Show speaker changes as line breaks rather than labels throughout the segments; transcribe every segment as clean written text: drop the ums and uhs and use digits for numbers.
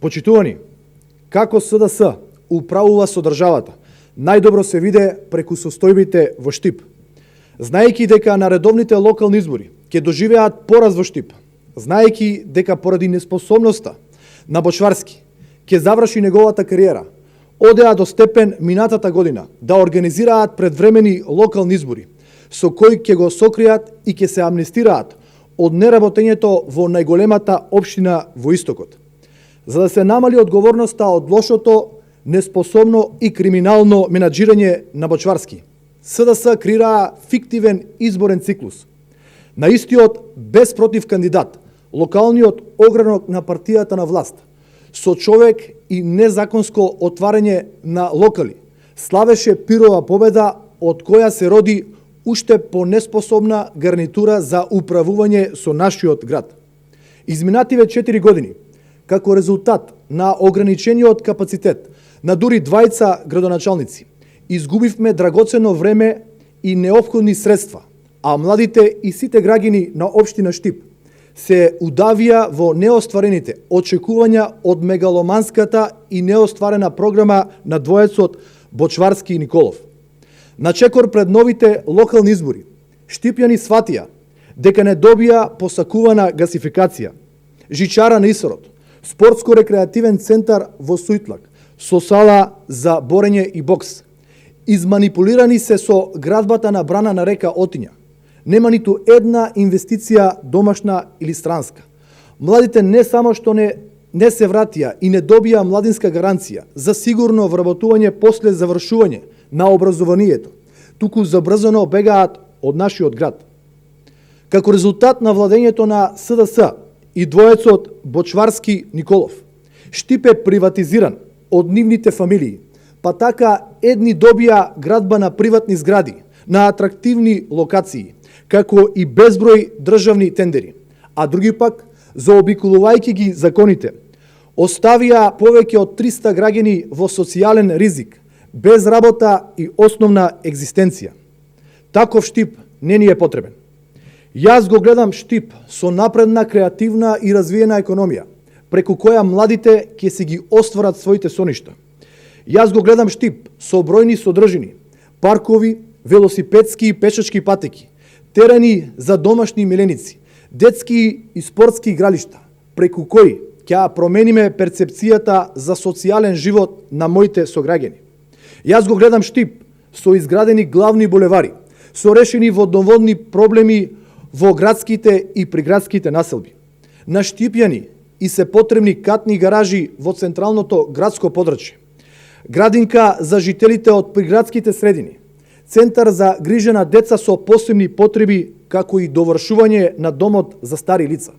Почитувани, како СДС управува со државата, најдобро се виде преку состојбите во Штип. Знаејќи дека на редовните локални избори ќе доживеат пораз во Штип, знаејќи дека поради неспособноста на Бочварски ќе заврши неговата кариера, одеа до степен минатата година да организираат предвремени локални избори, со кои ќе го сокријат и ќе се амнестираат од неработењето во најголемата општина во Истокот. За да се намали одговорноста од лошото, неспособно и криминално менаџирање на Бочварски, СДС креираа фиктивен изборен циклус. На истиот без против кандидат, локалниот огранок на партијата на власт, со човек и незаконско отварање на локали, славеше пирова победа од која се роди уште понеспособна гарнитура за управување со нашиот град. Изминативе 4 години, како резултат на ограничениот капацитет на дури двајца градоначалници, изгубивме драгоцено време и неопходни средства, а младите и сите граѓани на општина Штип се удавија во неостварените очекувања од мегаломанската и неостварена програма на двоецот Бочварски и Николов. На чекор пред новите локални избори, штипјани сватија дека не добија посакувана гасификација, жичара на Исорот, спортско-рекреативен центар во Сујтлак, со сала за борење и бокс. Изманипулирани се со градбата на брана на река Отиња. Нема ниту една инвестиција домашна или странска. Младите не само што не се вратија и не добија младинска гаранција за сигурно вработување после завршување на образованието, туку забрзано бегаат од нашиот град. Како резултат на владењето на СДС и двоецот Бочварски-Николов, Штип е приватизиран од нивните фамилии, па така едни добија градба на приватни згради, на атрактивни локации, како и безброј државни тендери, а други пак, заобиколувајќи ги законите, оставија повеќе од 300 граѓани во социјален ризик, без работа и основна екзистенција. Таков Штип не ни е потребен. Јас го гледам Штип со напредна, креативна и развиена економија, преку која младите ќе си ги остварат своите соништа. Јас го гледам Штип со бројни содржини, паркови, велосипедски и пешачки патеки, терени за домашни миленици, детски и спортски игралишта, преку кои ќе промениме перцепцијата за социјален живот на моите сограѓани. Јас го гледам Штип со изградени главни булевари, со решени водоводни проблеми во градските и приградските населби. На штипјани и се потребни катни гаражи во централното градско подрачје, градинка за жителите од приградските средини, центар за грижа на деца со посебни потреби, како и довршување на домот за стари лица.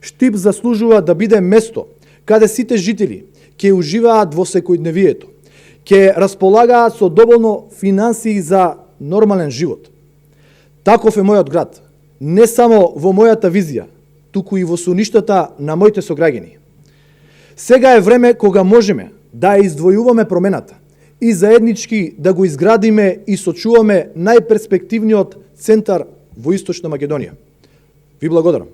Штип заслужува да биде место каде сите жители ќе уживаат во секојдневието, ќе располагаат со доволно финансии за нормален живот. Таков е мојот град, не само во мојата визија, туку и во суништата на моите сограѓани. Сега е време кога можеме да издвојуваме промената и заеднички да го изградиме и сочуваме најперспективниот центар во Источна Македонија. Ви благодарам.